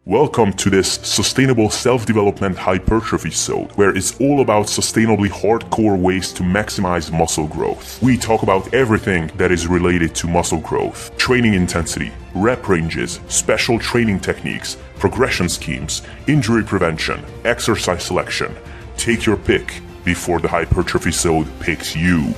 Welcome to this Sustainable Self-Development Hypertrophysode, where it's all about sustainably hardcore ways to maximize muscle growth. We talk about everything that is related to muscle growth: training intensity, rep ranges, special training techniques, progression schemes, injury prevention, exercise selection. Take your pick before the Hypertrophysode picks you.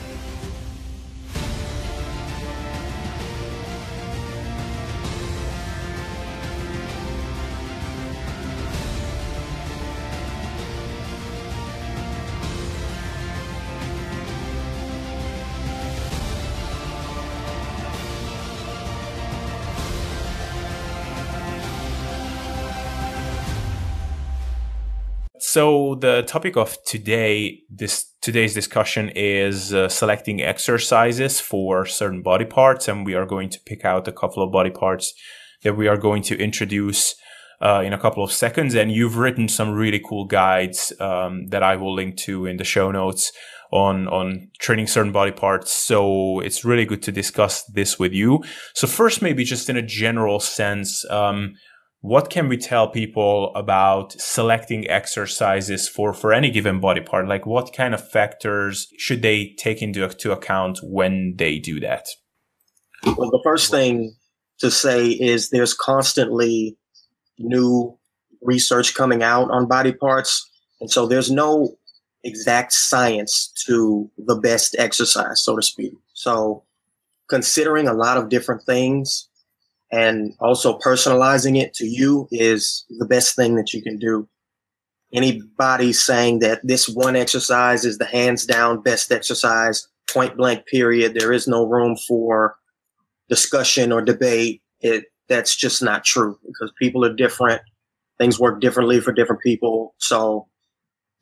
So the topic of today's discussion is selecting exercises for certain body parts, and we are going to pick out a couple of body parts that we are going to introduce in a couple of seconds. And you've written some really cool guides that I will link to in the show notes on training certain body parts. So it's really good to discuss this with you. So first, maybe just in a general sense, what can we tell people about selecting exercises for any given body part? Like, what kind of factors should they take into account when they do that? Well, the first thing to say is there's constantly new research coming out on body parts. And so there's no exact science to the best exercise, so to speak. So considering a lot of different things and also personalizing it to you is the best thing that you can do. Anybody saying that this one exercise is the hands down best exercise, point blank period, there is no room for discussion or debate, that's just not true, because people are different. Things work differently for different people. So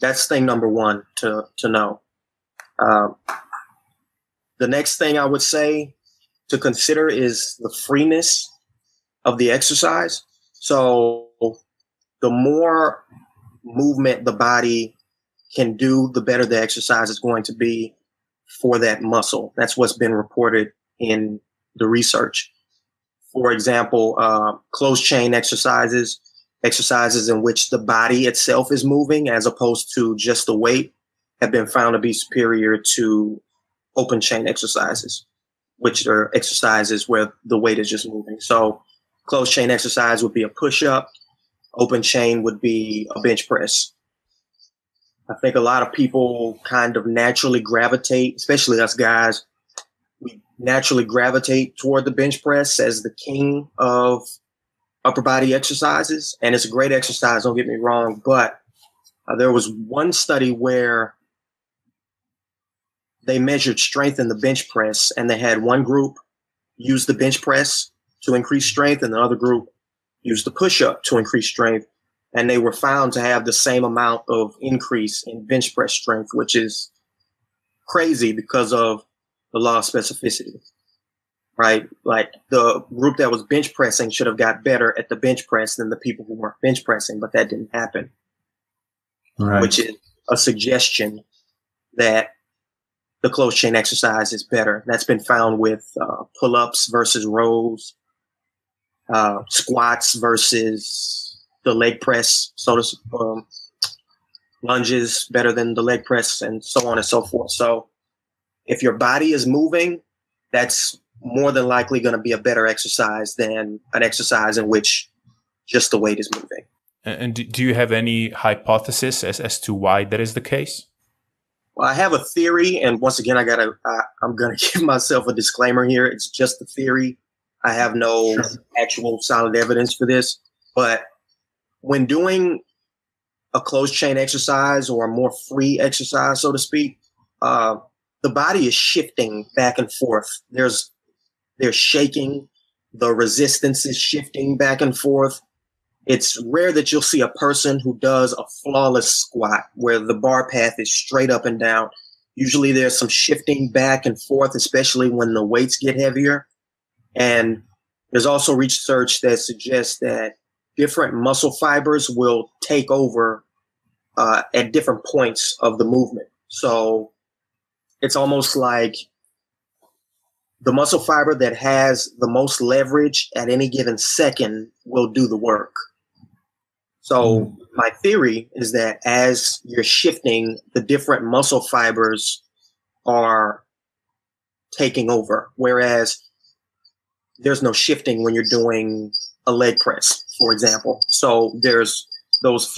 that's thing number one to know. The next thing I would say to consider is the freeness of the exercise. So the more movement the body can do, the better the exercise is going to be for that muscle. That's what's been reported in the research. For example, closed chain exercises in which the body itself is moving as opposed to just the weight, have been found to be superior to open chain exercises, which are exercises where the weight is just moving. So closed chain exercise would be a push-up. Open chain would be a bench press. I think a lot of people kind of naturally gravitate, especially us guys, we naturally gravitate toward the bench press as the king of upper body exercises. And it's a great exercise, don't get me wrong, but there was one study where they measured strength in the bench press, and they had one group use the bench press to increase strength, and the other group used the push-up to increase strength. And they were found to have the same amount of increase in bench press strength, which is crazy because of the law of specificity, right? Like the group that was bench pressing should have got better at the bench press than the people who weren't bench pressing, but that didn't happen, right? Which is a suggestion that the closed chain exercise is better. That's been found with pull-ups versus rows, squats versus the leg press, lunges better than the leg press, and so on and so forth. So if your body is moving, that's more than likely going to be a better exercise than an exercise in which just the weight is moving. And do you have any hypothesis as to why that is the case? Well, I have a theory, and once again, I'm going to give myself a disclaimer here. It's just a theory. I have no actual solid evidence for this. But when doing a closed chain exercise or a more free exercise, so to speak, the body is shifting back and forth. There's shaking. The resistance is shifting back and forth. It's rare that you'll see a person who does a flawless squat where the bar path is straight up and down. Usually there's some shifting back and forth, especially when the weights get heavier. And there's also research that suggests that different muscle fibers will take over at different points of the movement. So it's almost like the muscle fiber that has the most leverage at any given second will do the work. So my theory is that as you're shifting, the different muscle fibers are taking over, whereas there's no shifting when you're doing a leg press, for example. So there's those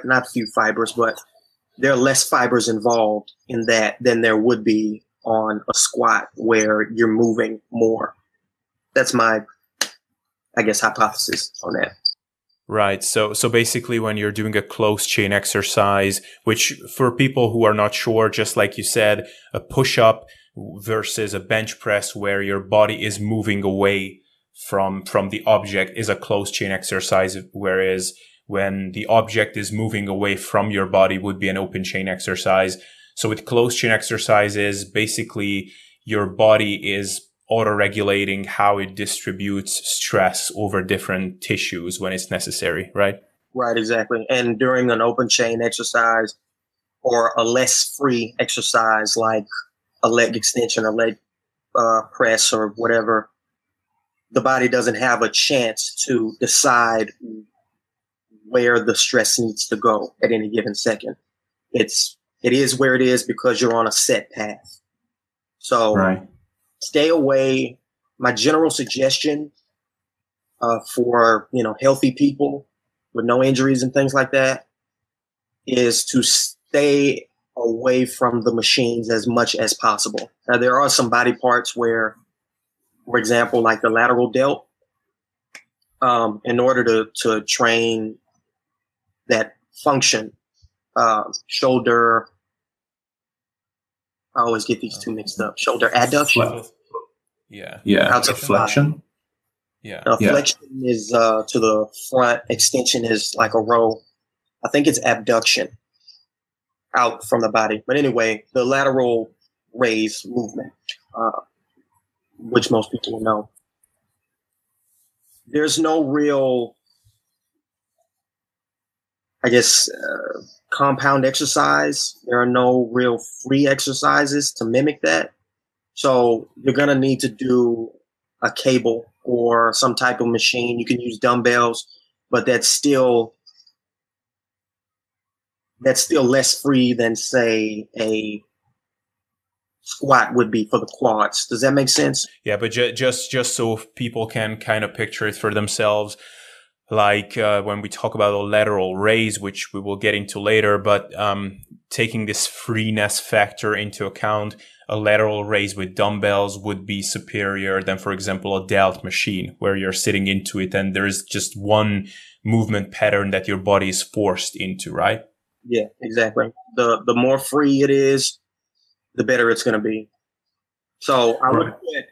not few fibers, but there are less fibers involved in that than there would be on a squat where you're moving more. That's my, I guess, hypothesis on that. Right. So basically when you're doing a closed chain exercise, which for people who are not sure, just like you said, a push-up versus a bench press where your body is moving away from the object is a closed chain exercise, whereas when the object is moving away from your body would be an open chain exercise. So with closed chain exercises, basically your body is auto-regulating how it distributes stress over different tissues when it's necessary, right? Right, exactly. And during an open chain exercise or a less free exercise like a leg extension or leg press or whatever, the body doesn't have a chance to decide where the stress needs to go at any given second. It is where it is because you're on a set path. So Right. Stay away. My general suggestion for healthy people with no injuries and things like that is to stay away from the machines as much as possible. Now, there are some body parts where, for example, like the lateral delt, in order to train that function, shoulder, I always get these two mixed up. Shoulder adduction. Yeah. Yeah. Flexion. Yeah. Flexion is to the front. Extension is like a row. I think it's abduction out from the body. But anyway, the lateral raise movement, which most people will know. There's no real, I guess, compound exercise. There are no real free exercises to mimic that. So you're going to need to do a cable or some type of machine. You can use dumbbells, but that's still less free than, say, a squat would be for the quads. Does that make sense? Yeah, but just so people can kind of picture it for themselves, like when we talk about a lateral raise, which we will get into later, but taking this freeness factor into account, a lateral raise with dumbbells would be superior than, for example, a delt machine where you're sitting into it and there's just one movement pattern that your body is forced into, right? Yeah, exactly. The more free it is, the better it's going to be. So I would put,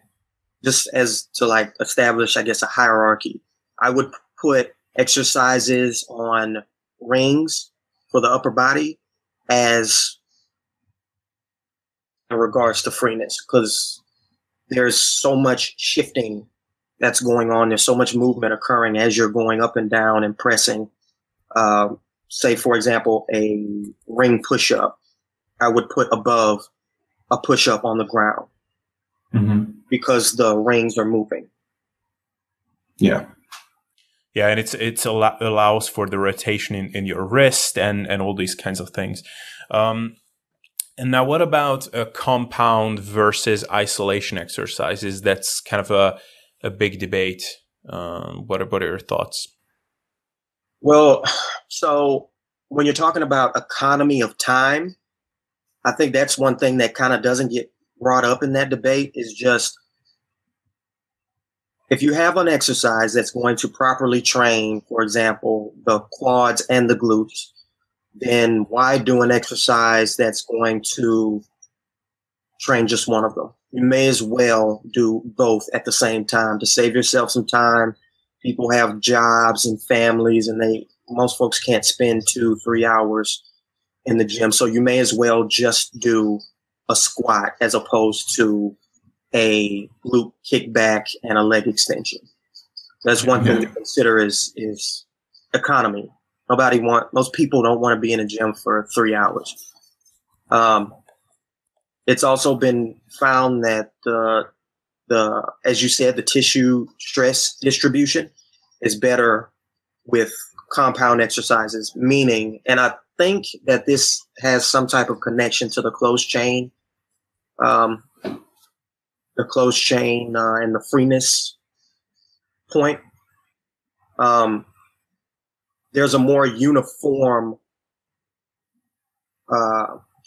just as to like establish, I guess, a hierarchy, I would put exercises on rings for the upper body as in regards to freeness, because there's so much shifting that's going on. There's so much movement occurring as you're going up and down and pressing. Say, for example, a ring push-up, I would put above a push-up on the ground because the rings are moving. Yeah. Yeah, and it allows for the rotation in your wrist and all these kinds of things. And now what about a compound versus isolation exercises? That's kind of a big debate. What are your thoughts? Well, so when you're talking about economy of time, I think that's one thing that kind of doesn't get brought up in that debate is just if you have an exercise that's going to properly train, for example, the quads and the glutes, then why do an exercise that's going to train just one of them? You may as well do both at the same time to save yourself some time. People have jobs and families, and most folks can't spend 2-3 hours in the gym. So you may as well just do a squat as opposed to a glute kickback and a leg extension. That's one thing to consider is economy. Most people don't want to be in a gym for 3 hours. It's also been found that as you said, the tissue stress distribution is better with compound exercises, meaning, and I think that this has some type of connection to the closed chain, and the freeness point. There's a more uniform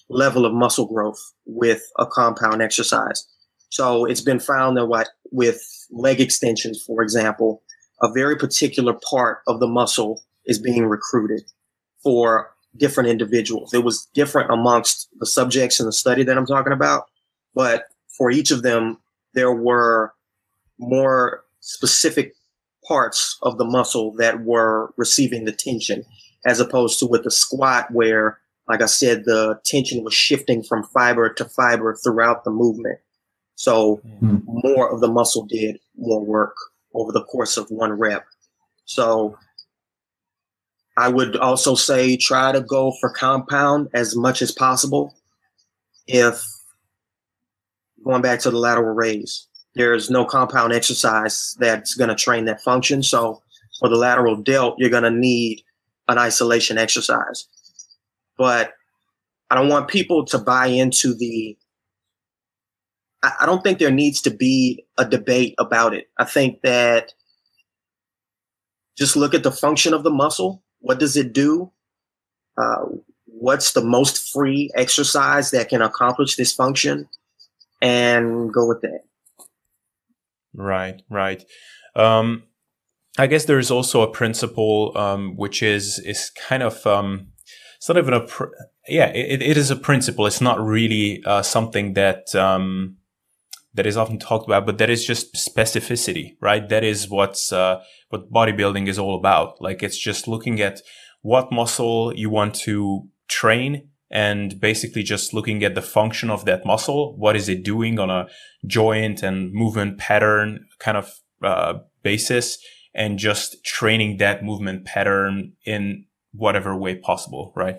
level of muscle growth with a compound exercise. So it's been found that with leg extensions, for example, a very particular part of the muscle is being recruited for different individuals. It was different amongst the subjects in the study that I'm talking about, but for each of them, there were more specific parts of the muscle that were receiving the tension, as opposed to with the squat where, like I said, the tension was shifting from fiber to fiber throughout the movement. So more of the muscle did more work over the course of one rep. So I would also say try to go for compound as much as possible. If going back to the lateral raise, there's no compound exercise that's going to train that function. So for the lateral delt, you're going to need an isolation exercise. But I don't want people to buy into I don't think there needs to be a debate about it. I think that just look at the function of the muscle. What does it do? What's the most free exercise that can accomplish this function? And go with that. Right. I guess there's also a principle which is kind of it's not even it is a principle. It's not really something that is often talked about, but that is just specificity, right? That is what bodybuilding is all about. Like, it's just looking at what muscle you want to train and basically just looking at the function of that muscle. What is it doing on a joint and movement pattern kind of basis, and just training that movement pattern in whatever way possible, right?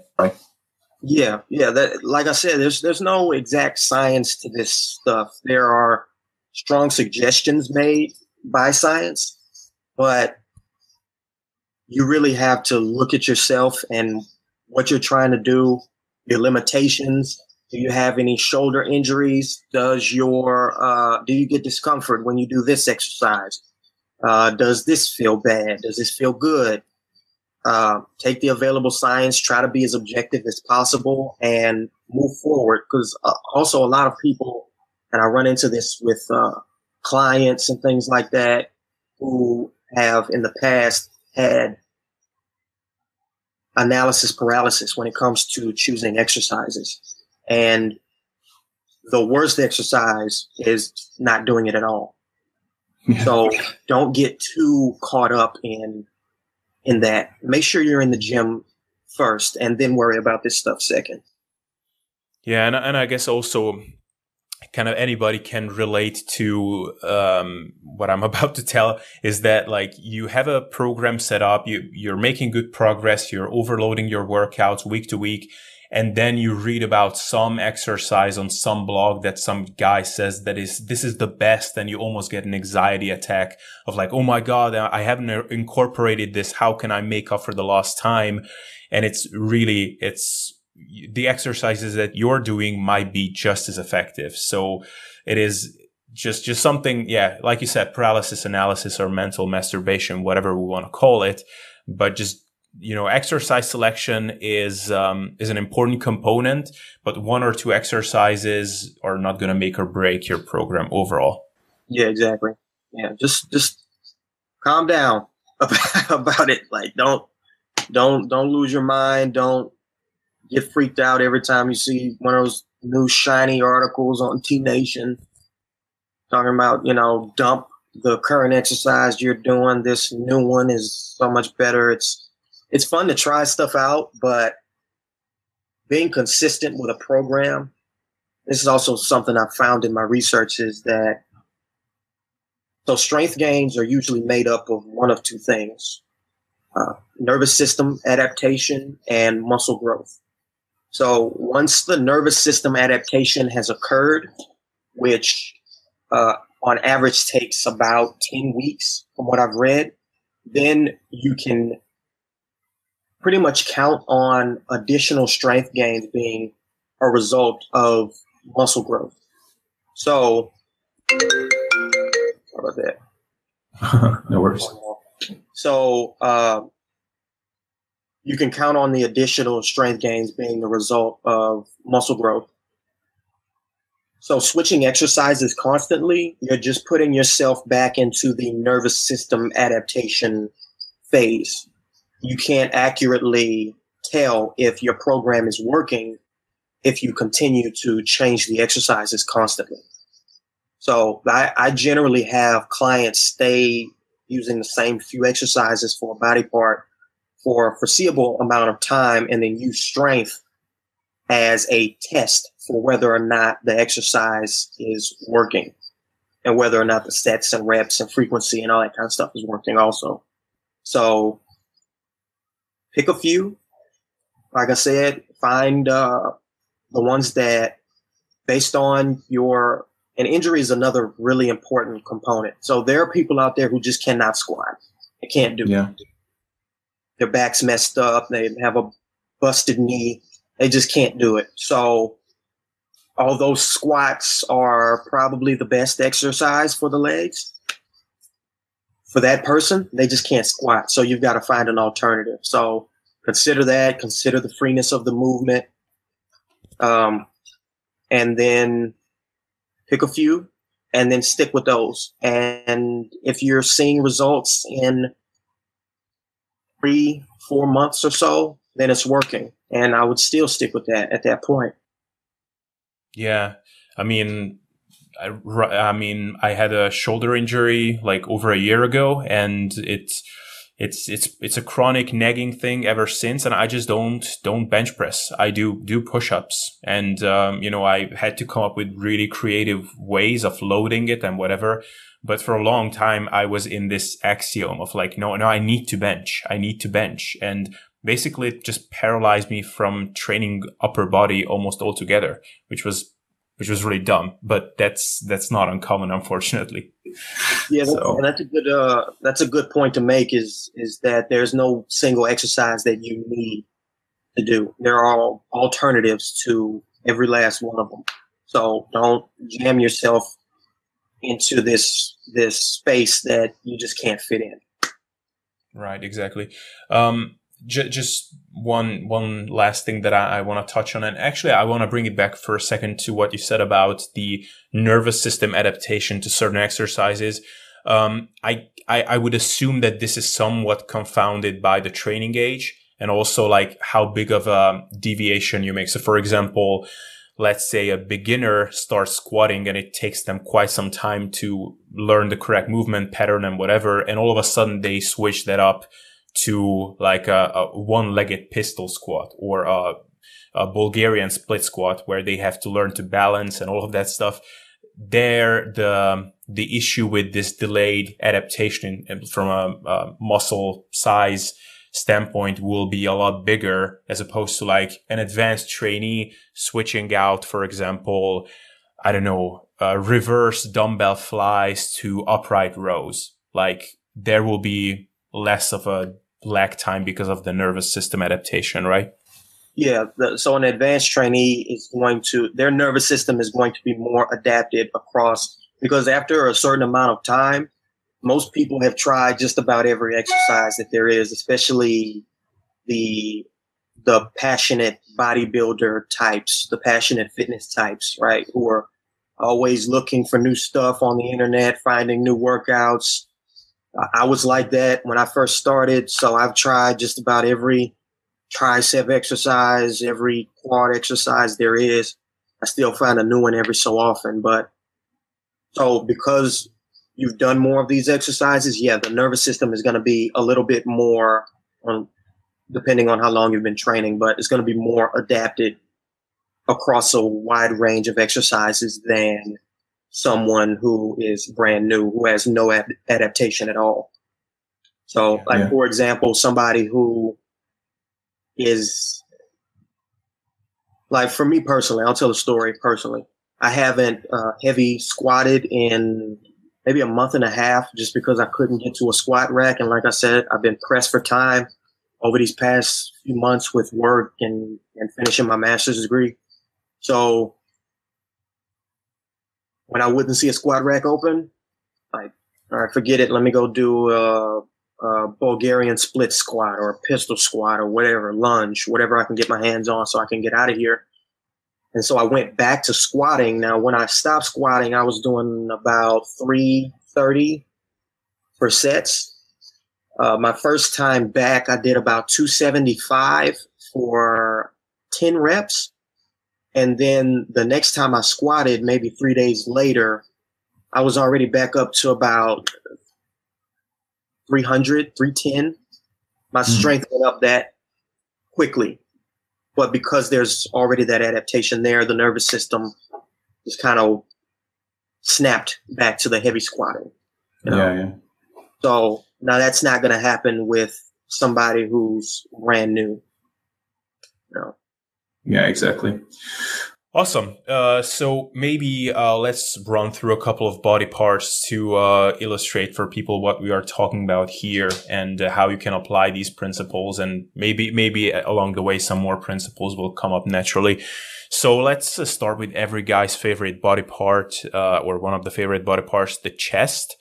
Yeah. That, like I said, there's no exact science to this stuff. There are strong suggestions made by science, but you really have to look at yourself and what you're trying to do, your limitations. Do you have any shoulder injuries? Do you get discomfort when you do this exercise? Does this feel bad? Does this feel good? Take the available science, try to be as objective as possible, and move forward. Because also a lot of people, and I run into this with clients and things like that, who have in the past had analysis paralysis when it comes to choosing exercises. And the worst exercise is not doing it at all. So don't get too caught up in that. Make sure you're in the gym first and then worry about this stuff second. Yeah, and I guess also kind of anybody can relate to what I'm about to tell, is that like you have a program set up, you're making good progress, you're overloading your workouts week to week, and then you read about some exercise on some blog that some guy says this is the best, and you almost get an anxiety attack of like, oh my God, I haven't incorporated this. How can I make up for the lost time? And it's the exercises that you're doing might be just as effective. So it is just something, like you said, paralysis analysis or mental masturbation, whatever we want to call it. But just, exercise selection is an important component, but one or two exercises are not going to make or break your program overall. Yeah, exactly. Yeah, just calm down about it. Like, don't lose your mind. Don't get freaked out every time you see one of those new shiny articles on T Nation talking about, dump the current exercise you're doing. This new one is so much better. It's fun to try stuff out, but being consistent with a program, this is also something I've found in my research, is that so strength gains are usually made up of one of two things: nervous system adaptation and muscle growth. So once the nervous system adaptation has occurred, which on average takes about 10 weeks from what I've read, then you can pretty much count on additional strength gains being a result of muscle growth. So, how about that? No worries. So, you can count on the additional strength gains being the result of muscle growth. So switching exercises constantly, you're just putting yourself back into the nervous system adaptation phase. You can't accurately tell if your program is working if you continue to change the exercises constantly. So I generally have clients stay using the same few exercises for a body part for a foreseeable amount of time, and then use strength as a test for whether or not the exercise is working, and whether or not the sets and reps and frequency and all that kind of stuff is working also. So pick a few. Like I said, find the ones that, based on your, and injury is another really important component. So there are people out there who just cannot squat. They can't do it. Their back's messed up. They have a busted knee. They just can't do it. So although squats are probably the best exercise for the legs, for that person, they just can't squat. So you've got to find an alternative. So consider that. Consider the freeness of the movement. And then pick a few and then stick with those. And if you're seeing results in 3-4 months or so, then it's working. And I would still stick with that at that point. Yeah. I mean, I had a shoulder injury like over a year ago, and it's a chronic nagging thing ever since. And I just don't bench press. I do push-ups, and I had to come up with really creative ways of loading it and whatever. But for a long time, I was in this axiom of like, no, I need to bench. And basically it just paralyzed me from training upper body almost altogether, which was really dumb, but that's not uncommon, unfortunately. Yeah. And that's a good point to make is that there's no single exercise that you need to do. There are alternatives to every last one of them. So don't jam yourself into this space that you just can't fit in. Right, exactly. Just one last thing that I want to touch on, and actually I want to bring it back for a second to what you said about the nervous system adaptation to certain exercises. I would assume that this is somewhat confounded by the training age and also like how big of a deviation you make. So for example, let's say a beginner starts squatting and it takes them quite some time to learn the correct movement pattern and whatever. And all of a sudden they switch that up to like a one-legged pistol squat or a Bulgarian split squat where they have to learn to balance and all of that stuff. There, the issue with this delayed adaptation from a muscle size standpoint will be a lot bigger as opposed to like an advanced trainee switching out, for example, I don't know, reverse dumbbell flies to upright rows. Like there will be less of a lag time because of the nervous system adaptation, right? Yeah. So an advanced trainee their nervous system is going to be more adapted across, because after a certain amount of time, most people have tried just about every exercise that there is, especially the passionate bodybuilder types, the passionate fitness types, right? Who are always looking for new stuff on the internet, finding new workouts. I was like that when I first started. So I've tried just about every tricep exercise, every quad exercise there is. I still find a new one every so often. But so because you've done more of these exercises, yeah, the nervous system is going to be a little bit more, depending on how long you've been training, but it's going to be more adapted across a wide range of exercises than someone who is brand new, who has no adaptation at all. So, for example, somebody who is, like for me personally, I'll tell a story personally. I haven't heavy squatted in maybe a month and a half just because I couldn't get to a squat rack. And like I said, I've been pressed for time. over these past few months with work and finishing my master's degree. So when I wouldn't see a squat rack open, like, all right, forget it. Let me go do a Bulgarian split squat or a pistol squat or whatever, lunge, whatever I can get my hands on so I can get out of here. And so I went back to squatting. Now, when I stopped squatting, I was doing about 330 for sets. My first time back, I did about 275 for 10 reps. And then the next time I squatted, maybe 3 days later, I was already back up to about 300, 310. My strength went up that quickly. But because there's already that adaptation there, the nervous system just kind of snapped back to the heavy squatting. You know? Yeah. So now that's not going to happen with somebody who's brand new. You know? Yeah, exactly. Awesome. So maybe let's run through a couple of body parts to illustrate for people what we are talking about here and how you can apply these principles. And maybe along the way, some more principles will come up naturally. So let's start with every guy's favorite body part or one of the favorite body parts, the chest.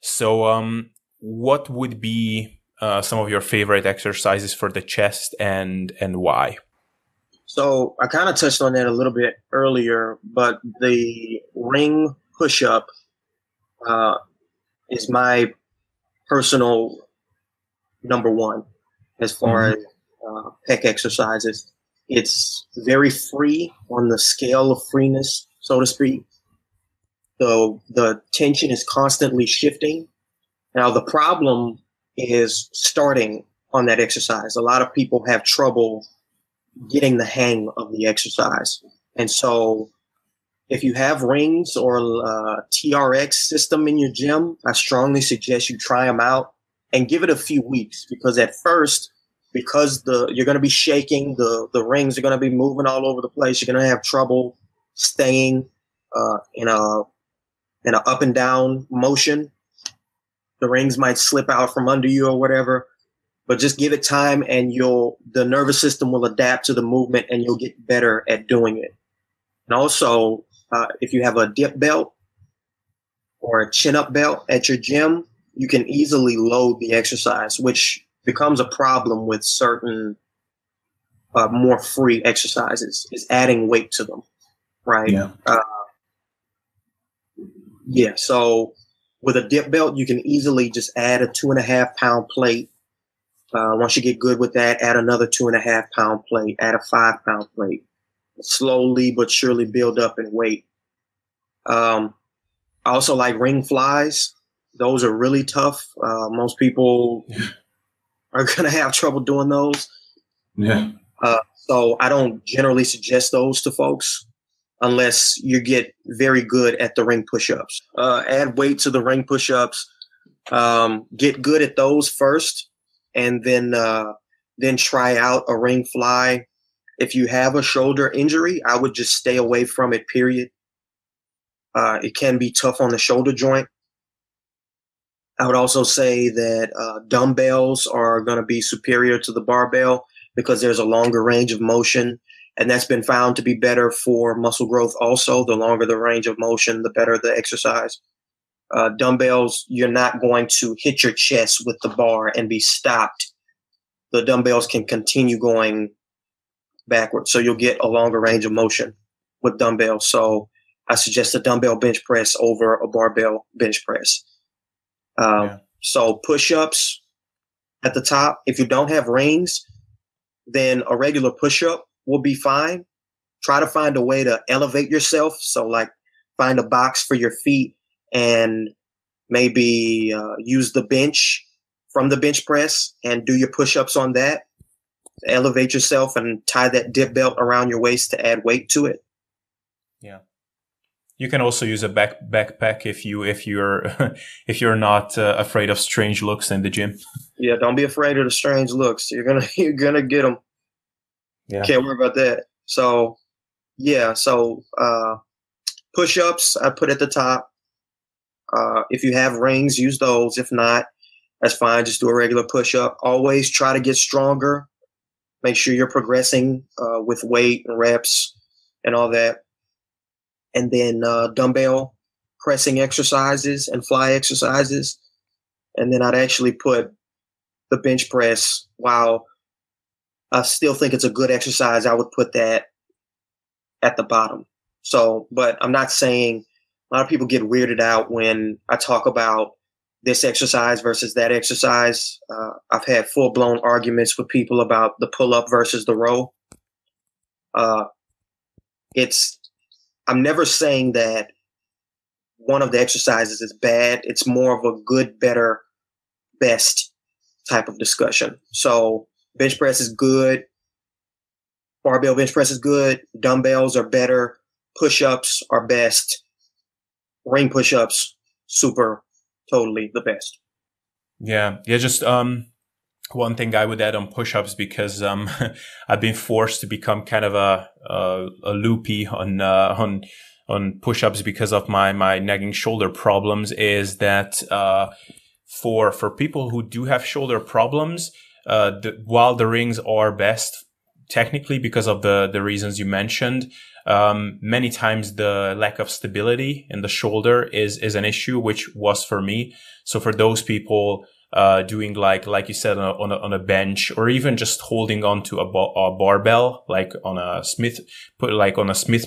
So what would be some of your favorite exercises for the chest and why? So I kind of touched on that a little bit earlier, but the ring push-up is my personal number one as far as pec exercises. It's very free on the scale of freeness, so to speak. The tension is constantly shifting. Now, the problem is starting on that exercise. A lot of people have trouble getting the hang of the exercise. And so if you have rings or a TRX system in your gym, I strongly suggest you try them out and give it a few weeks, because at first, because you're going to be shaking, the rings are going to be moving all over the place. You're going to have trouble staying in a up and down motion. The rings might slip out from under you or whatever. But just give it time and the nervous system will adapt to the movement and you'll get better at doing it. And also, if you have a dip belt or a chin-up belt at your gym, you can easily load the exercise, which becomes a problem with certain more free exercises, is adding weight to them, right? Yeah. So with a dip belt, you can easily just add a 2.5 pound plate. Once you get good with that, add another 2.5 pound plate, add a 5 pound plate. Slowly but surely build up in weight. I also like ring flies. Those are really tough. Most people are going to have trouble doing those. Yeah. So I don't generally suggest those to folks unless you get very good at the ring push-ups. Add weight to the ring push-ups. Get good at those first. And then try out a ring fly. If you have a shoulder injury, I would just stay away from it, period. It can be tough on the shoulder joint. I would also say that dumbbells are going to be superior to the barbell because there's a longer range of motion. And that's been found to be better for muscle growth also. The longer the range of motion, the better the exercise. Dumbbells, you're not going to hit your chest with the bar and be stopped. The dumbbells can continue going backwards, so you'll get a longer range of motion with dumbbells. So I suggest a dumbbell bench press over a barbell bench press. So push-ups at the top. If you don't have rings, then a regular push-up will be fine. Try to find a way to elevate yourself. So like find a box for your feet and maybe use the bench from the bench press and do your push-ups on that. Elevate yourself and tie that dip belt around your waist to add weight to it. Yeah. You can also use a backpack if you're not afraid of strange looks in the gym. Yeah, don't be afraid of the strange looks. You're gonna get them. Yeah. Can't worry about that. So push-ups I put at the top. If you have rings, use those. If not, that's fine. Just do a regular push-up. Always try to get stronger. Make sure you're progressing with weight and reps and all that. And then dumbbell pressing exercises and fly exercises. And then I'd actually put the bench press, while I still think it's a good exercise, I would put that at the bottom. So, but I'm not saying, a lot of people get weirded out when I talk about this exercise versus that exercise. I've had full-blown arguments with people about the pull-up versus the row. I'm never saying that one of the exercises is bad. It's more of a good, better, best type of discussion. So bench press is good. Barbell bench press is good. Dumbbells are better. Push-ups are best. Ring push-ups, super, totally the best. Yeah. Just one thing I would add on push-ups, because I've been forced to become kind of a loopy on push-ups because of my nagging shoulder problems, is that for people who do have shoulder problems, while the rings are best technically because of the reasons you mentioned, many times the lack of stability in the shoulder is an issue, which was for me. So for those people doing like you said on a bench, or even just holding on to a barbell, like on a Smith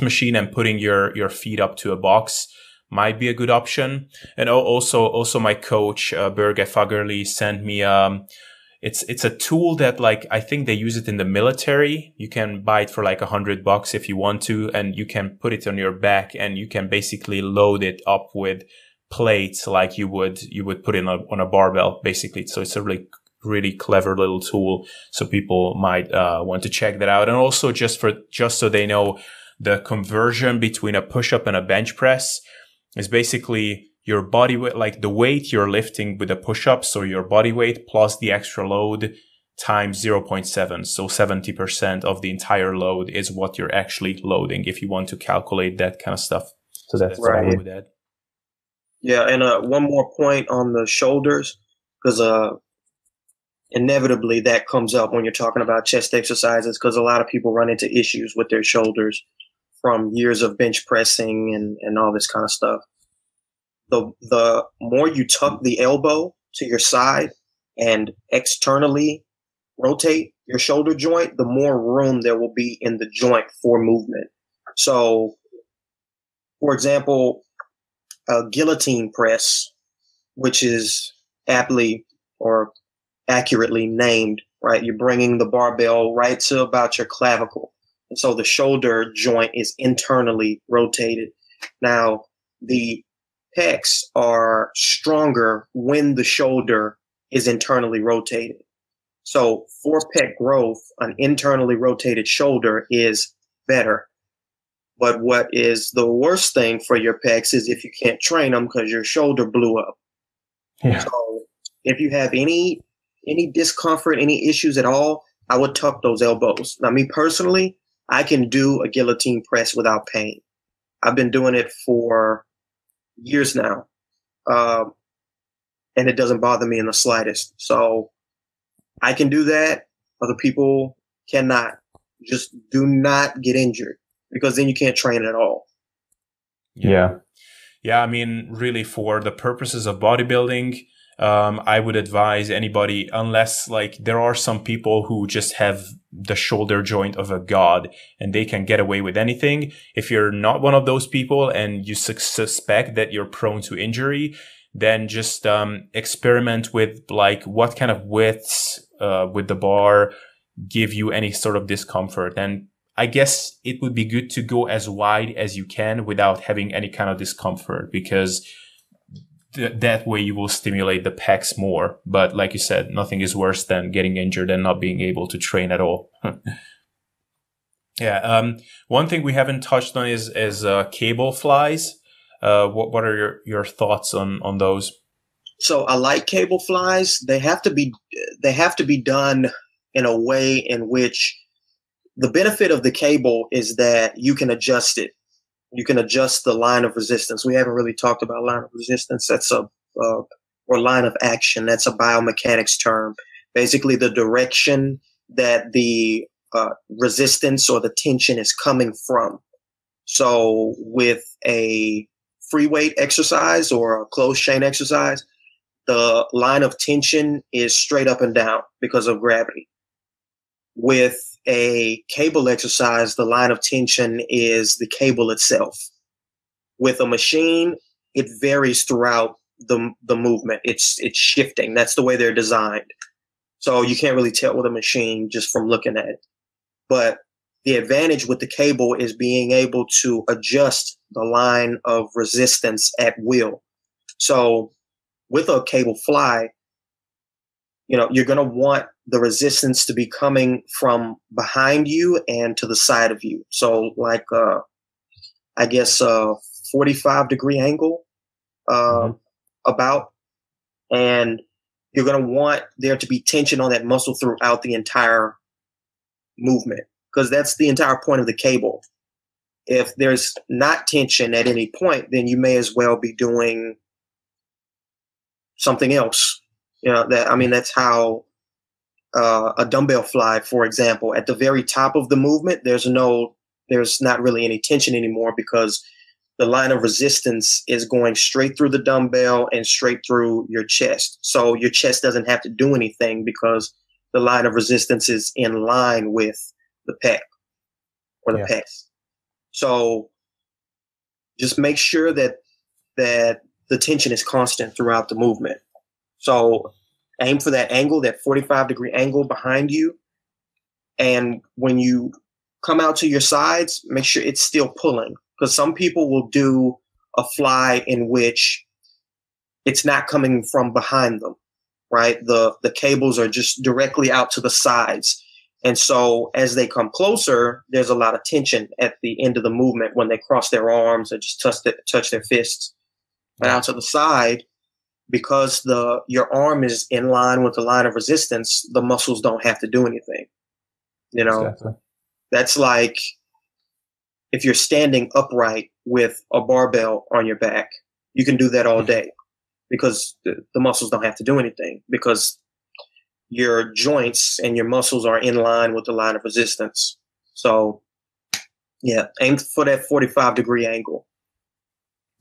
machine, and putting your feet up to a box, might be a good option. And also my coach Birgit Fagerli sent me it's a tool that, like, I think they use it in the military. You can buy it for like $100 if you want to, and you can put it on your back, and you can basically load it up with plates like you would put it on a barbell, basically. So it's a really clever little tool. So people might want to check that out. And also just so they know, the conversion between a push-up and a bench press is basically your body weight, like the weight you're lifting with a push-up, so your body weight plus the extra load times 0.7. So 70% of the entire load is what you're actually loading, if you want to calculate that kind of stuff. So that's right. what I would add. Yeah, and one more point on the shoulders, because inevitably that comes up when you're talking about chest exercises, because a lot of people run into issues with their shoulders from years of bench pressing and all this kind of stuff. The more you tuck the elbow to your side and externally rotate your shoulder joint, the more room there will be in the joint for movement. So, for example, a guillotine press, which is aptly or accurately named, right? You're bringing the barbell right to about your clavicle. And so the shoulder joint is internally rotated. Now, the pecs are stronger when the shoulder is internally rotated. So for pec growth, an internally rotated shoulder is better. But what is the worst thing for your pecs is if you can't train them because your shoulder blew up. Yeah. So if you have any discomfort, any issues at all, I would tuck those elbows. Now, me personally, I can do a guillotine press without pain. I've been doing it for years now, and it doesn't bother me in the slightest. So I can do that. Other people cannot. Just do not get injured, because then you can't train at all. Yeah. I mean, really, for the purposes of bodybuilding, I would advise anybody, unless like there are some people who just have the shoulder joint of a god and they can get away with anything. If you're not one of those people and you suspect that you're prone to injury, then just experiment with like what kind of widths with the bar give you any sort of discomfort. And I guess it would be good to go as wide as you can without having any kind of discomfort, because that way you will stimulate the pecs more. But like you said, nothing is worse than getting injured and not being able to train at all. Yeah. One thing we haven't touched on is cable flies. What are your thoughts on those? So I like cable flies. They have to be done in a way in which the benefit of the cable is that you can adjust it. You can adjust the line of resistance. We haven't really talked about line of resistance. That's a or line of action. That's a biomechanics term. Basically, the direction that the resistance or the tension is coming from. So with a free weight exercise or a closed chain exercise, the line of tension is straight up and down because of gravity. With a cable exercise, the line of tension is the cable itself. With a machine, it varies throughout the movement. It's shifting. That's the way they're designed. So you can't really tell with a machine just from looking at it. But the advantage with the cable is being able to adjust the line of resistance at will. So with a cable fly, you're going to want the resistance to be coming from behind you and to the side of you. So like, I guess, 45-degree angle, about, and you're going to want there to be tension on that muscle throughout the entire movement, because that's the entire point of the cable. If there's not tension at any point, then you may as well be doing something else. That's how a dumbbell fly, for example, at the very top of the movement, there's not really any tension anymore because the line of resistance is going straight through the dumbbell and straight through your chest. So your chest doesn't have to do anything because the line of resistance is in line with the pec or the pecs. So just make sure that the tension is constant throughout the movement. So aim for that angle, that 45-degree angle behind you. And when you come out to your sides, make sure it's still pulling. Because some people will do a fly in which it's not coming from behind them, right? The cables are just directly out to the sides. And so as they come closer, there's a lot of tension at the end of the movement when they cross their arms and just touch their fists. But out to the side, because your arm is in line with the line of resistance, the muscles don't have to do anything. Exactly. That's like if you're standing upright with a barbell on your back, you can do that all day because the muscles don't have to do anything because your joints and your muscles are in line with the line of resistance. So, aim for that 45-degree angle.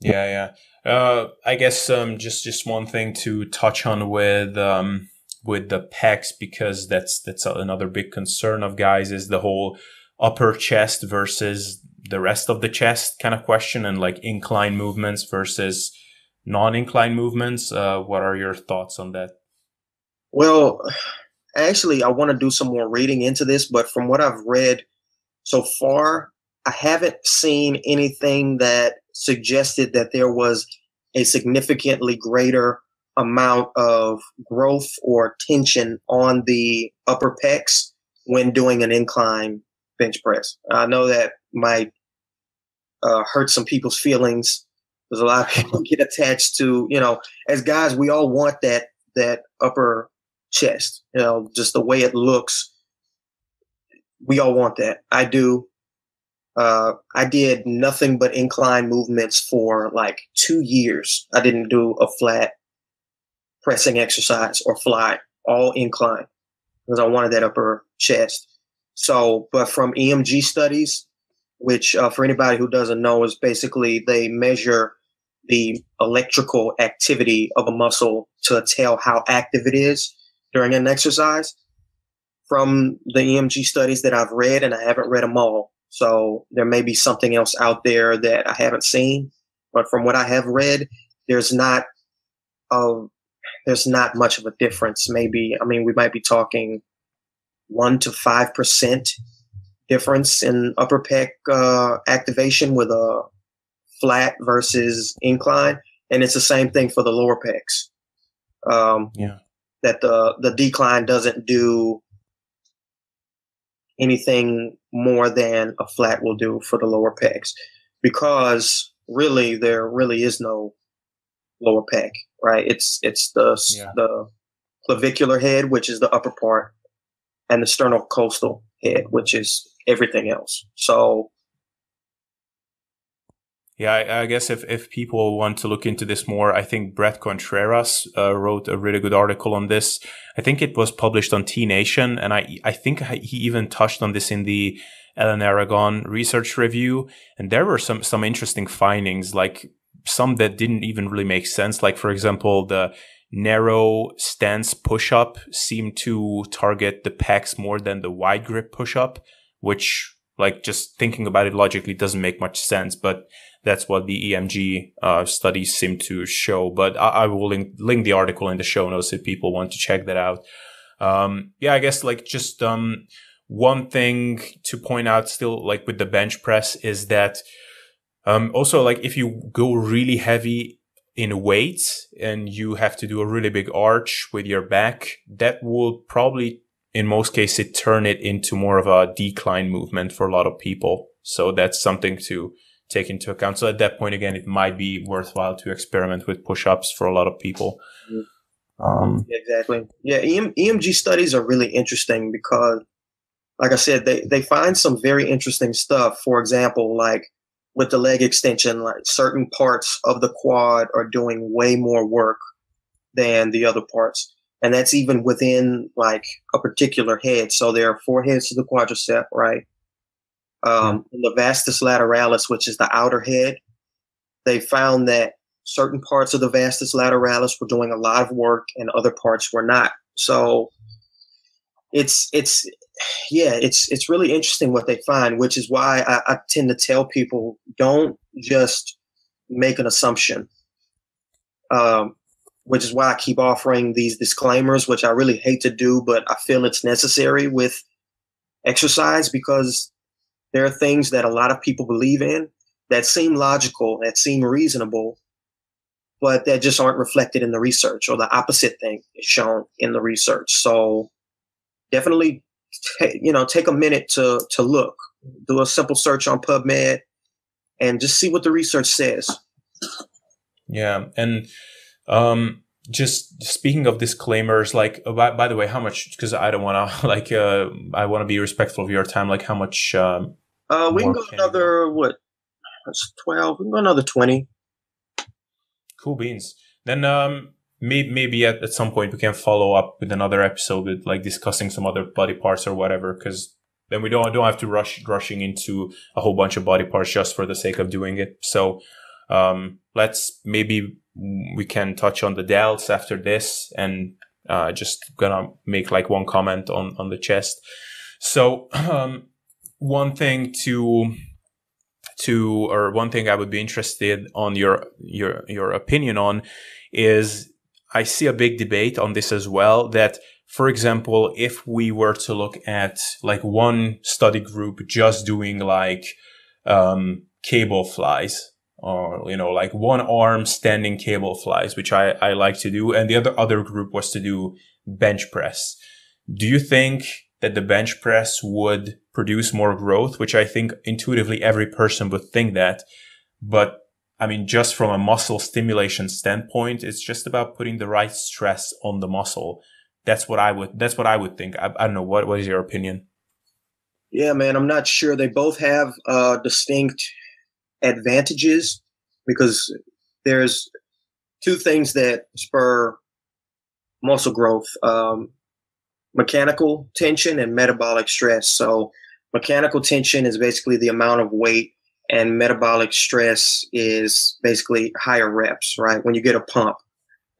Yeah. I guess just one thing to touch on with the pecs, because that's another big concern of guys, is the whole upper chest versus the rest of the chest kind of question, and like incline movements versus non-incline movements. What are your thoughts on that? Well, actually, I want to do some more reading into this, but from what I've read so far, I haven't seen anything that suggested that there was a significantly greater amount of growth or tension on the upper pecs when doing an incline bench press. I know that might hurt some people's feelings because a lot of people get attached to, as guys, we all want that upper chest, just the way it looks. We all want that. I do. I did nothing but incline movements for like 2 years. I didn't do a flat pressing exercise or fly, all incline, because I wanted that upper chest. So, but from EMG studies, which for anybody who doesn't know is basically they measure the electrical activity of a muscle to tell how active it is during an exercise. From the EMG studies that I've read, and I haven't read them all, so there may be something else out there that I haven't seen, but from what I have read, there's not much of a difference. We might be talking 1 to 5% difference in upper pec activation with a flat versus incline, and it's the same thing for the lower pecs. That the decline doesn't do anything more than a flat will do for the lower pecs, because really there really is no lower pec, right? It's the clavicular head, which is the upper part, and the sternocostal head, which is everything else. So Yeah, I guess if people want to look into this more, I think Brett Contreras wrote a really good article on this. I think it was published on T Nation, and I think he even touched on this in the Ellen Aragon research review. And there were some interesting findings, like some that didn't even really make sense. Like, for example, the narrow stance push-up seemed to target the pecs more than the wide grip push-up, which, like, just thinking about it logically doesn't make much sense, but that's what the EMG studies seem to show. But I will link the article in the show notes if people want to check that out. I guess like just one thing to point out still, like with the bench press, is that also, like, if you go really heavy in weights and you have to do a really big arch with your back, that will probably, in most cases, turn it into more of a decline movement for a lot of people. So that's something to take into account. So at that point, again, it might be worthwhile to experiment with push-ups for a lot of people. Exactly. Yeah, EMG studies are really interesting because, like I said, they find some very interesting stuff. For example, like with the leg extension, like certain parts of the quad are doing way more work than the other parts. And that's even within like a particular head. So there are 4 heads to the quadricep, right? The vastus lateralis, which is the outer head, they found that certain parts of the vastus lateralis were doing a lot of work and other parts were not. So it's really interesting what they find, which is why I tend to tell people, don't just make an assumption. Which is why I keep offering these disclaimers, which I really hate to do, but I feel it's necessary with exercise because there are things that a lot of people believe in that seem logical, that seem reasonable, but that just aren't reflected in the research, or the opposite thing is shown in the research. So definitely, take a minute to look, do a simple search on PubMed and just see what the research says. Yeah. And, just speaking of disclaimers, like, by the way, how much, because I don't want to, like, I want to be respectful of your time. Like, how much, we can go another, what? That's 12. We can go another 20. Cool beans. Then, maybe at some point we can follow up with another episode with like discussing some other body parts or whatever, because then we don't have to rushing into a whole bunch of body parts just for the sake of doing it. So, we can touch on the delts after this, and just gonna make like one comment on the chest. So one thing one thing I would be interested on your opinion on is, I see a big debate on this as well, that, for example, if we were to look at like one study group just doing like cable flies, or, like one arm standing cable flies, which I like to do, and the other group was to do bench press. Do you think that the bench press would produce more growth? Which I think intuitively every person would think that, but I mean, just from a muscle stimulation standpoint, it's just about putting the right stress on the muscle. That's what I would think. I don't know. What is your opinion? Yeah, man, I'm not sure. They both have distinct advantages, because there's 2 things that spur muscle growth: mechanical tension and metabolic stress. So mechanical tension is basically the amount of weight, and metabolic stress is basically higher reps, right? When you get a pump,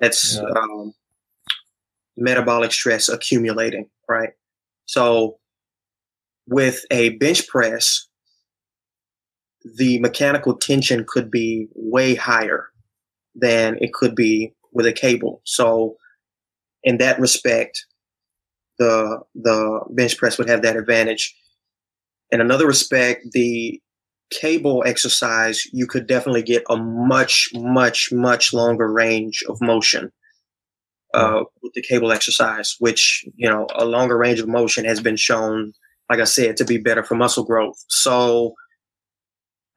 that's metabolic stress accumulating, right? So with a bench press, the mechanical tension could be way higher than it could be with a cable. So in that respect, the bench press would have that advantage. In another respect, the cable exercise, you could definitely get a much, much, much longer range of motion with the cable exercise, which, a longer range of motion has been shown, like I said, to be better for muscle growth. So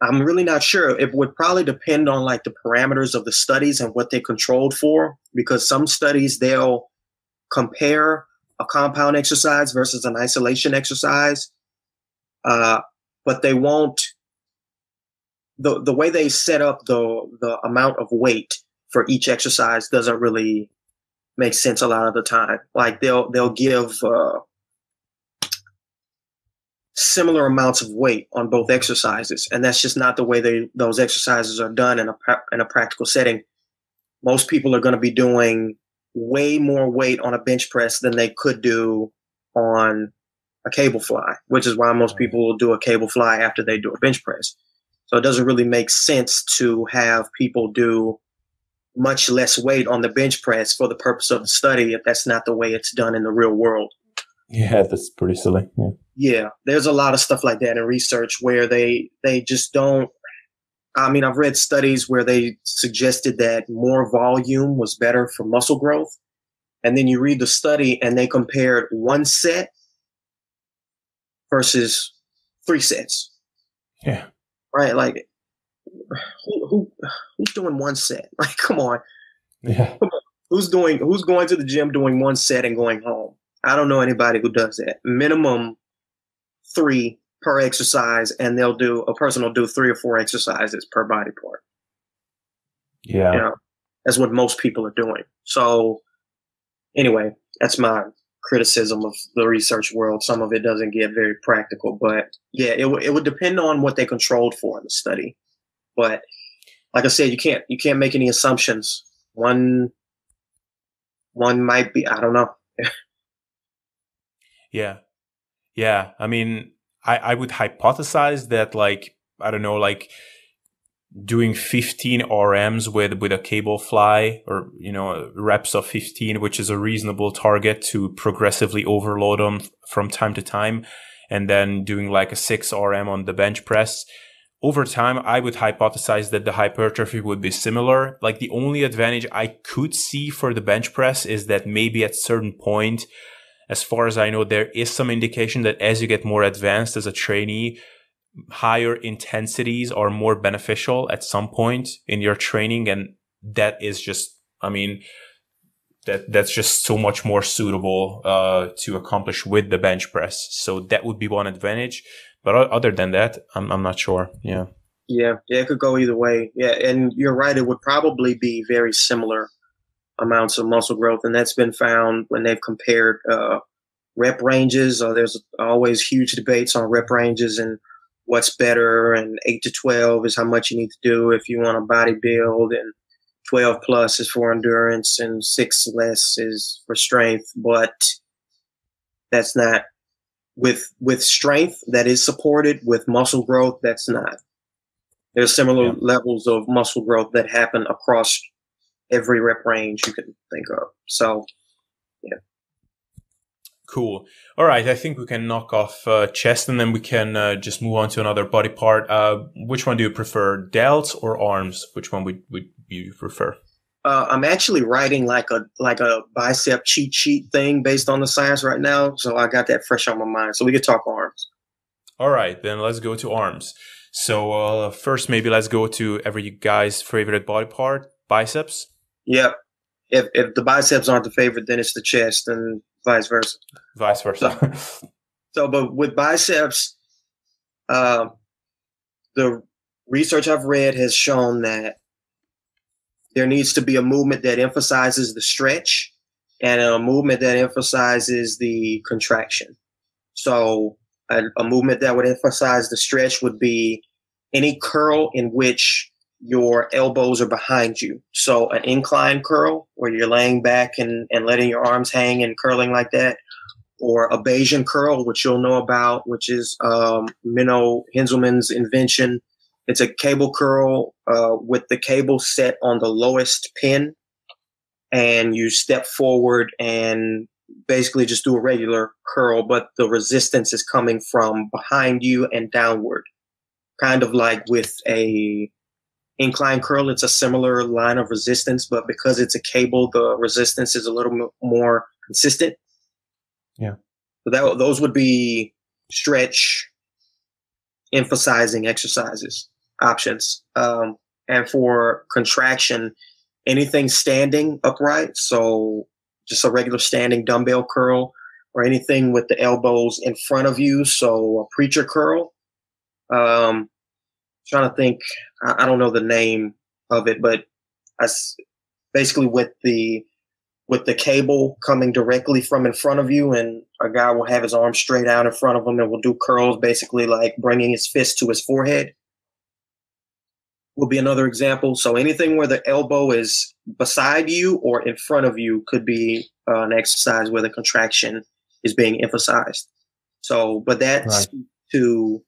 I'm really not sure. It would probably depend on like the parameters of the studies and what they controlled for, because some studies, they'll compare a compound exercise versus an isolation exercise, but they won't the way they set up the amount of weight for each exercise doesn't really make sense a lot of the time. Like they'll give similar amounts of weight on both exercises, and that's just not the way those exercises are done in a practical setting. Most people are going to be doing way more weight on a bench press than they could do on a cable fly, which is why most people will do a cable fly after they do a bench press. So it doesn't really make sense to have people do much less weight on the bench press for the purpose of the study if that's not the way it's done in the real world. Yeah, that's pretty silly. Yeah, there's a lot of stuff like that in research where they just don't. I mean, I've read studies where they suggested that more volume was better for muscle growth. And then you read the study and they compared 1 set versus 3 sets. Yeah. Right? Like, who's doing 1 set? Like, come on. Yeah. Come on. Who's going to the gym doing 1 set and going home? I don't know anybody who does that. Minimum 3 per exercise, and a person will do 3 or 4 exercises per body part. Yeah. You know, that's what most people are doing. So anyway, that's my criticism of the research world. Some of it doesn't get very practical, but yeah, it would depend on what they controlled for in the study. But like I said, you can't make any assumptions. One might be, I don't know. Yeah. Yeah. I mean, I would hypothesize that, like, I don't know, like doing 15 RMs with a cable fly, or, you know, reps of 15, which is a reasonable target to progressively overload them from time to time. And then doing like a 6 RM on the bench press. Over time, I would hypothesize that the hypertrophy would be similar. Like, the only advantage I could see for the bench press is that maybe at a certain point, as far as I know, there is some indication that as you get more advanced as a trainee, higher intensities are more beneficial at some point in your training. And that is just, I mean, that's just so much more suitable to accomplish with the bench press. So that would be one advantage. But other than that, I'm not sure. Yeah. Yeah, it could go either way. Yeah, and you're right. It would probably be very similar amounts of muscle growth, and that's been found when they've compared rep ranges. There's always huge debates on rep ranges and what's better, and 8 to 12 is how much you need to do if you want to body build, and 12 plus is for endurance, and 6 less is for strength. But that's not with strength that is supported. With muscle growth, that's not. There's similar levels of muscle growth that happen across every rep range you can think of. So, yeah. Cool. All right. I think we can knock off chest, and then we can just move on to another body part. Which one do you prefer, delts or arms? Which one would you prefer? I'm actually writing like a bicep cheat sheet thing based on the science right now, so I got that fresh on my mind. So we could talk arms. All right, then let's go to arms. So first, maybe let's go to every guy's favorite body part, biceps. Yep. If the biceps aren't the favorite, then it's the chest, and vice versa. Vice versa. But with biceps, the research I've read has shown that there needs to be a movement that emphasizes the stretch and a movement that emphasizes the contraction. So a movement that would emphasize the stretch would be any curl in which your elbows are behind you. So an incline curl where you're laying back and letting your arms hang and curling like that, or a Bayesian curl, which you'll know about, which is Menno Henselmann's invention. It's a cable curl with the cable set on the lowest pin, and you step forward and basically just do a regular curl, but the resistance is coming from behind you and downward. Kind of like with a incline curl, it's a similar line of resistance, but because it's a cable, the resistance is a little more consistent. Yeah. So those would be stretch emphasizing exercises options. And for contraction, anything standing upright, so just a regular standing dumbbell curl, or anything with the elbows in front of you, so a preacher curl. trying to think. I don't know the name of it, but basically with the cable coming directly from in front of you, and a guy will have his arm straight out in front of him and will do curls, basically like bringing his fist to his forehead. Will be another example. So anything where the elbow is beside you or in front of you could be an exercise where the contraction is being emphasized. So, but that's right. To,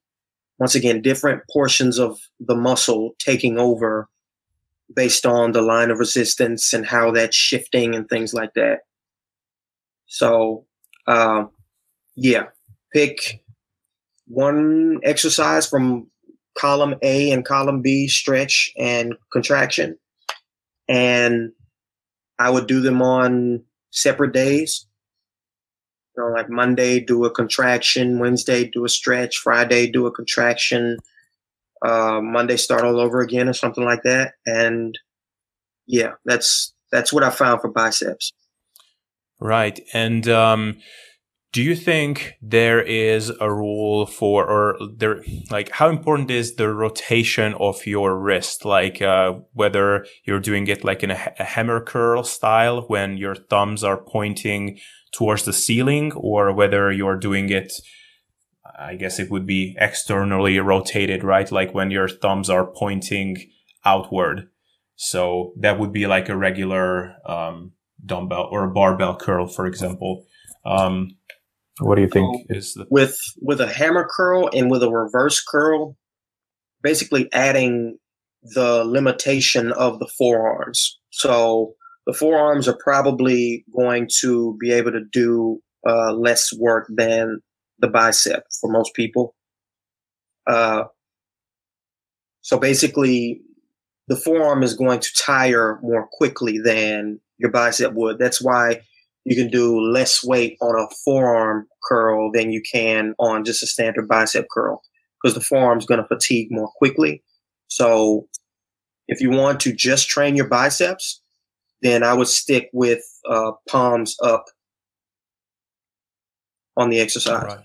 once again, different portions of the muscle taking over based on the line of resistance and how that's shifting and things like that. So, pick one exercise from column A and column B, stretch and contraction. And I would do them on separate days. You know, like Monday, do a contraction. Wednesday, do a stretch. Friday, do a contraction. Monday, start all over again or something like that. And yeah, that's what I found for biceps. Right. And do you think there is a rule for, or there, like, how important is the rotation of your wrist? Like, whether you're doing it like in a hammer curl style when your thumbs are pointing towards the ceiling, or whether you're doing it, I guess it would be externally rotated, right? Like when your thumbs are pointing outward. So that would be like a regular dumbbell or a barbell curl, for example. What do you think is the... With a hammer curl and with a reverse curl, basically adding the limitation of the forearms. So the forearms are probably going to be able to do less work than the bicep for most people. So basically, the forearm is going to tire more quickly than your bicep would. That's why you can do less weight on a forearm curl than you can on just a standard bicep curl, because the forearm is going to fatigue more quickly. So if you want to just train your biceps, then I would stick with palms up on the exercise.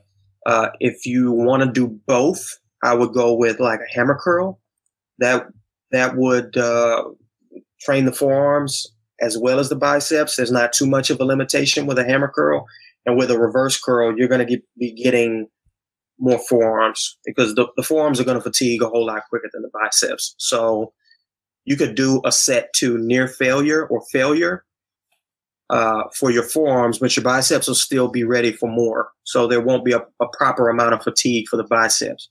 Right. If you want to do both, I would go with like a hammer curl. That would train the forearms as well as the biceps. There's not too much of a limitation with a hammer curl. And with a reverse curl, you're going to be getting more forearms, because the forearms are going to fatigue a whole lot quicker than the biceps. So you could do a set to near failure or failure for your forearms, but your biceps will still be ready for more. So there won't be a proper amount of fatigue for the biceps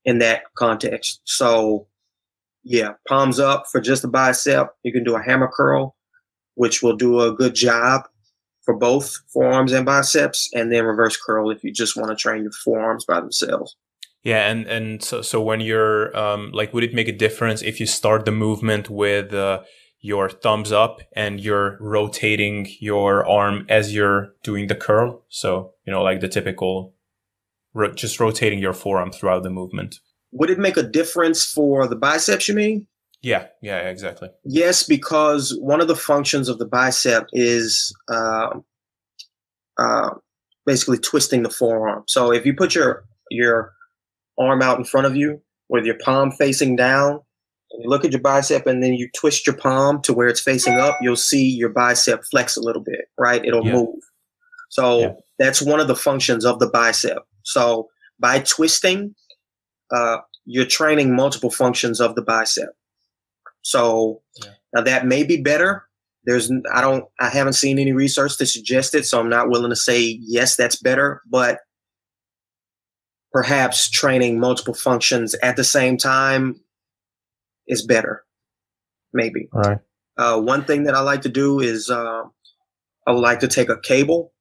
in that context. So yeah, palms up for just the bicep. You can do a hammer curl, which will do a good job for both forearms and biceps, and then reverse curl if you just want to train your forearms by themselves. Yeah, and so when you're like, would it make a difference if you start the movement with your thumbs up and you're rotating your arm as you're doing the curl? So, you know, like the typical, just rotating your forearm throughout the movement. Would it make a difference for the biceps, you mean? Yeah, exactly. Yes, because one of the functions of the bicep is basically twisting the forearm. So if you put your arm out in front of you with your palm facing down, and you look at your bicep and then you twist your palm to where it's facing up, you'll see your bicep flex a little bit, right? It'll move. So that's one of the functions of the bicep. So by twisting, you're training multiple functions of the bicep. So now that may be better. I haven't seen any research to suggest it, so I'm not willing to say yes, that's better, but perhaps training multiple functions at the same time is better. Maybe. All right. One thing that I like to do is I would like to take a cable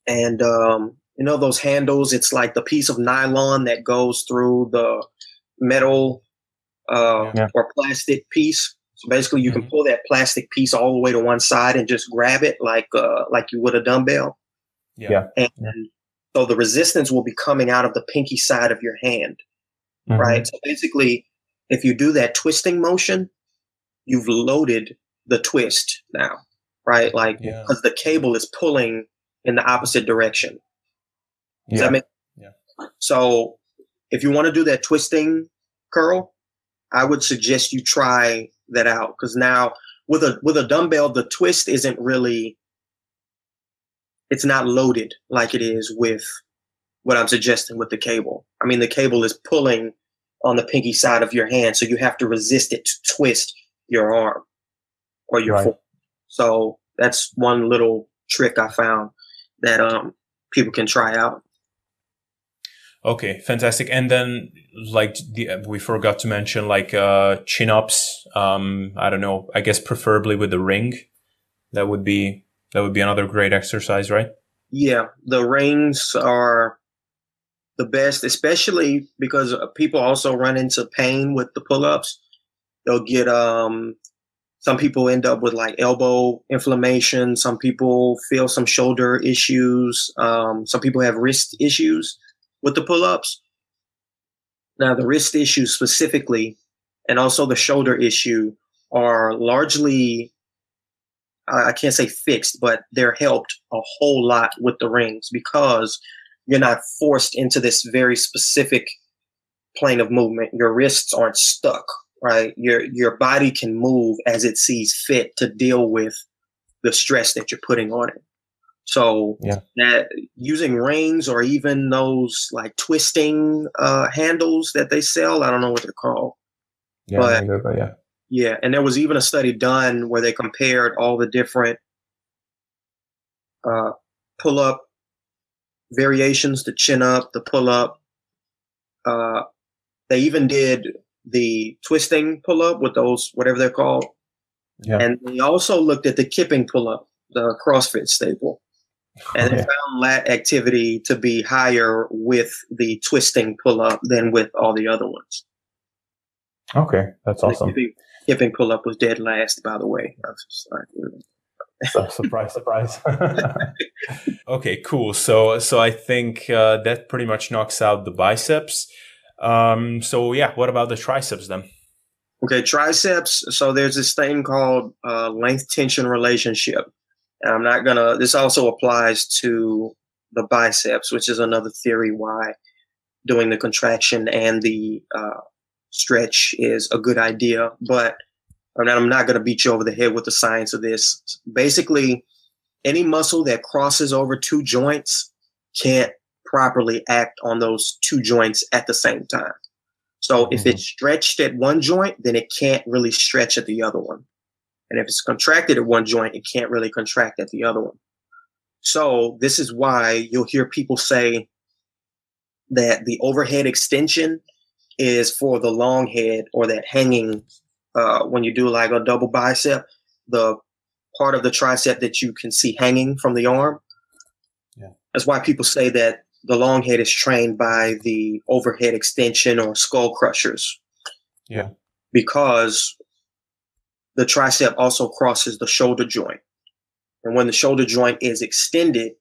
and you know those handles, it's like the piece of nylon that goes through the metal or plastic piece. So basically you can pull that plastic piece all the way to one side and just grab it like you would a dumbbell. And so the resistance will be coming out of the pinky side of your hand, right? So basically, if you do that twisting motion, you've loaded the twist now, right? Like, because the cable is pulling in the opposite direction. Does that make sense? So if you want to do that twisting curl, I would suggest you try that out, because now with a dumbbell, the twist isn't really, it's not loaded like it is with what I'm suggesting with the cable. I mean, the cable is pulling on the pinky side of your hand, so you have to resist it to twist your arm or your foot. So that's one little trick I found that people can try out. Okay, fantastic. And then, like, we forgot to mention, like, chin-ups. I don't know. I guess preferably with the ring. That would be another great exercise, right? Yeah, the rings are the best, especially because people also run into pain with the pull-ups. They'll get some people end up with like elbow inflammation. Some people feel some shoulder issues. Some people have wrist issues with the pull-ups. Now, the wrist issues specifically, and also the shoulder issue, are largely, I can't say fixed, but they're helped a whole lot with the rings, because you're not forced into this very specific plane of movement. Your wrists aren't stuck, right? Your body can move as it sees fit to deal with the stress that you're putting on it. So that using rings, or even those like twisting handles that they sell, I don't know what they're called. Yeah, and there was even a study done where they compared all the different pull-up variations, the chin-up, the pull-up. They even did the twisting pull-up with those, whatever they're called. Yeah. And they also looked at the kipping pull-up, the CrossFit staple. And they found lat activity to be higher with the twisting pull-up than with all the other ones. Okay, that's awesome. The kipping pull-up was dead last, by the way. So, surprise. Okay, cool. So I think that pretty much knocks out the biceps. What about the triceps then? Okay, triceps. So there's this thing called length tension relationship. And I'm not gonna, this also applies to the biceps, which is another theory why doing the contraction and the stretch is a good idea. But I'm not going to beat you over the head with the science of this. Basically, any muscle that crosses over two joints can't properly act on those two joints at the same time. So if it's stretched at one joint, then it can't really stretch at the other one. And if it's contracted at one joint, it can't really contract at the other one. So this is why you'll hear people say that the overhead extension is for the long head, or that hanging, when you do like a double bicep, the part of the tricep that you can see hanging from the arm. Yeah. That's why people say that the long head is trained by the overhead extension or skull crushers. Yeah. Because the tricep also crosses the shoulder joint. And when the shoulder joint is extended,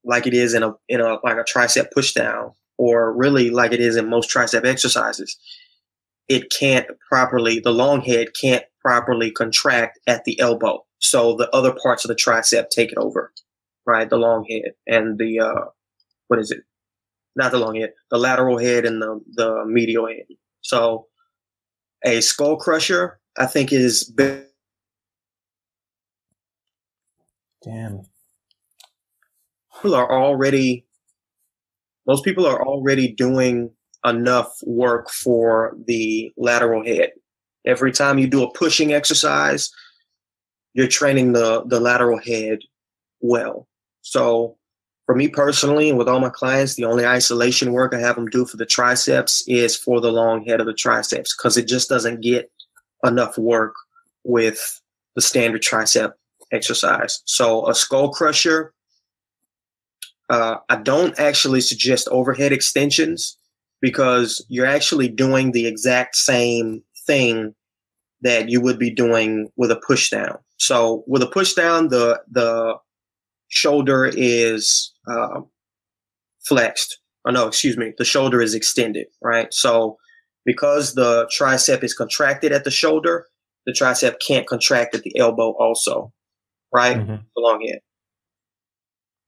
like it is in a like a tricep push down, or really like it is in most tricep exercises, it can't properly, the long head can't properly contract at the elbow. So the other parts of the tricep take it over, right? The long head and the, what is it? Not the long head, the lateral head and the medial head. So a skull crusher, I think, is big. Damn. Most people are already doing enough work for the lateral head. Every time you do a pushing exercise, you're training the lateral head well. So for me personally, and with all my clients, the only isolation work I have them do for the triceps is for the long head of the triceps, because it just doesn't get enough work with the standard tricep exercise. So a skull crusher, I don't actually suggest overhead extensions, because you're actually doing the exact same thing that you would be doing with a push down. So with a push down, the shoulder is flexed. Oh no, excuse me. The shoulder is extended, right? So because the tricep is contracted at the shoulder, the tricep can't contract at the elbow also, right? Mm-hmm. The long head.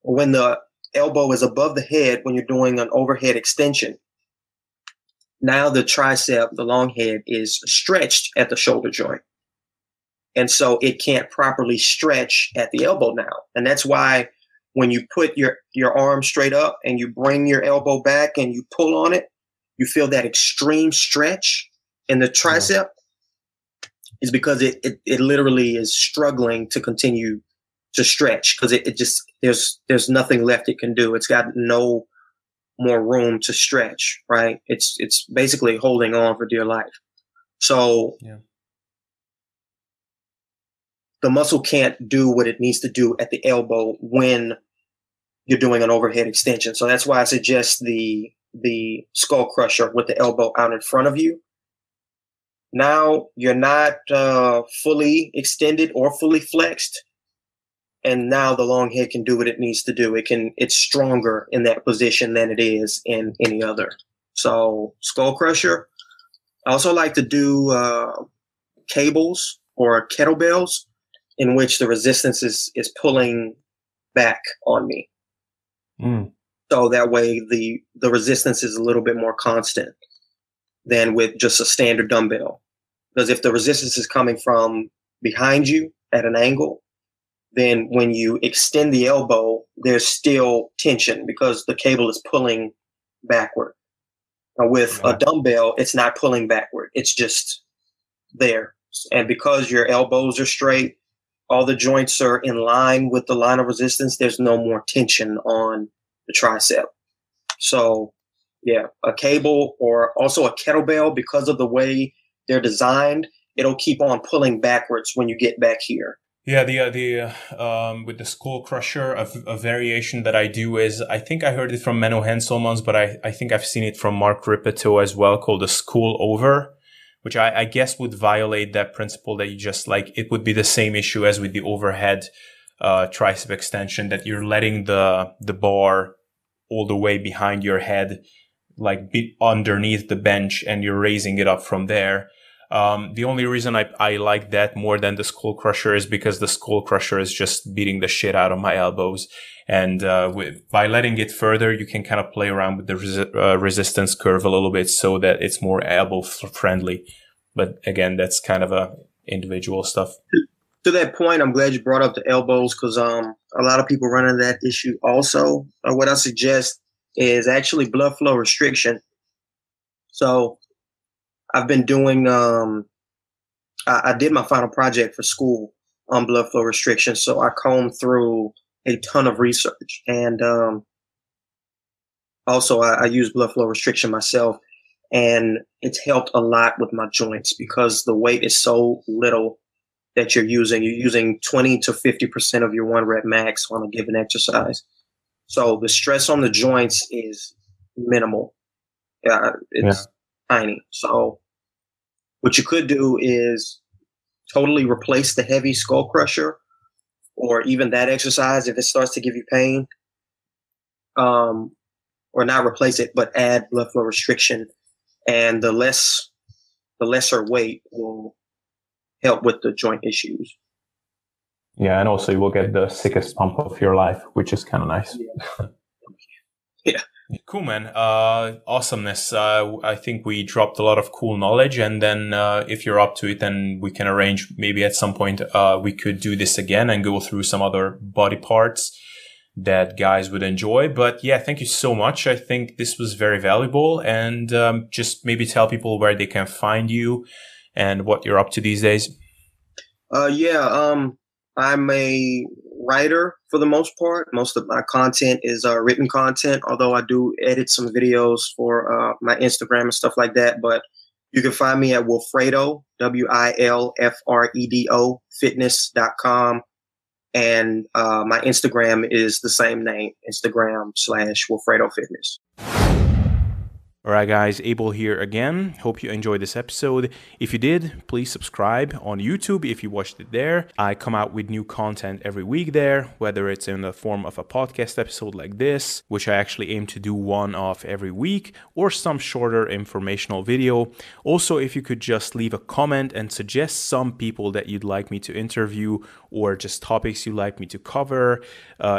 When the elbow is above the head, when you're doing an overhead extension, now the tricep, the long head, is stretched at the shoulder joint. And so it can't properly stretch at the elbow now. And that's why when you put your arm straight up and you bring your elbow back and you pull on it, you feel that extreme stretch in the tricep. Is because it literally is struggling to continue to stretch, because it just there's nothing left it can do. It's got no more room to stretch, right? It's basically holding on for dear life. So the muscle can't do what it needs to do at the elbow when you're doing an overhead extension. So that's why I suggest the skull crusher with the elbow out in front of you. Now you're not fully extended or fully flexed. And now the long head can do what it needs to do. It's stronger in that position than it is in any other. So skull crusher. I also like to do cables or kettlebells in which the resistance is pulling back on me. So that way the resistance is a little bit more constant than with just a standard dumbbell. Because if the resistance is coming from behind you at an angle, then when you extend the elbow, there's still tension because the cable is pulling backward. Now with a dumbbell, it's not pulling backward. It's just there. And because your elbows are straight, all the joints are in line with the line of resistance, there's no more tension on the tricep. So yeah, a cable or also a kettlebell, because of the way they're designed, it'll keep on pulling backwards when you get back here. Yeah, with the skull crusher, a variation that I do is, I think I heard it from Menno Henselmans, but I think I've seen it from Mark Rippetoe as well, called the skull over, which I guess would violate that principle that you just it would be the same issue as with the overhead tricep extension, that you're letting the bar all the way behind your head, be underneath the bench, and you're raising it up from there. The only reason I like that more than the skull crusher is because the skull crusher is just beating the shit out of my elbows. And by letting it further, you can kind of play around with the resistance curve a little bit so that it's more elbow friendly. But again, that's kind of individual stuff. To that point, I'm glad you brought up the elbows, because a lot of people run into that issue also. What I suggest is actually blood flow restriction. So I've been doing, I did my final project for school on blood flow restriction. So I combed through a ton of research, and also I use blood flow restriction myself, and it's helped a lot with my joints because the weight is so little that you're using 20 to 50% of your 1 rep max on a given exercise. So the stress on the joints is minimal. It's tiny. So what you could do is totally replace the heavy skull crusher, or even that exercise if it starts to give you pain, or not replace it, but add blood flow restriction, and the lesser weight will help with the joint issues. Yeah, and also you will get the sickest pump of your life, which is kind of nice. Yeah. Cool, man. Awesomeness. I think we dropped a lot of cool knowledge, and then if you're up to it, then we can arrange maybe at some point we could do this again and go through some other body parts that guys would enjoy. But yeah, thank you so much. I think this was very valuable, and just maybe tell people where they can find you and what you're up to these days. I'm a writer for the most part. Most of my content is written content, although I do edit some videos for my Instagram and stuff like that. But you can find me at Wilfredo, WILFREDO, fitness.com. And my Instagram is the same name, Instagram/Wilfredo Fitness. All right, guys, Abel here again. Hope you enjoyed this episode. If you did, please subscribe on YouTube if you watched it there. I come out with new content every week there, whether it's in the form of a podcast episode like this, which I actually aim to do one of every week, or some shorter informational video. Also, if you could just leave a comment and suggest some people that you'd like me to interview, or just topics you'd like me to cover,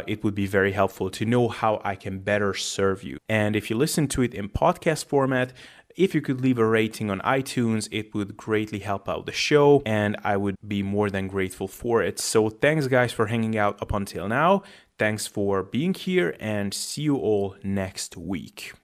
it would be very helpful to know how I can better serve you. And if you listen to it in podcast format, If you could leave a rating on iTunes, it would greatly help out the show, and I would be more than grateful for it. So thanks guys for hanging out up until now. Thanks for being here, and see you all next week.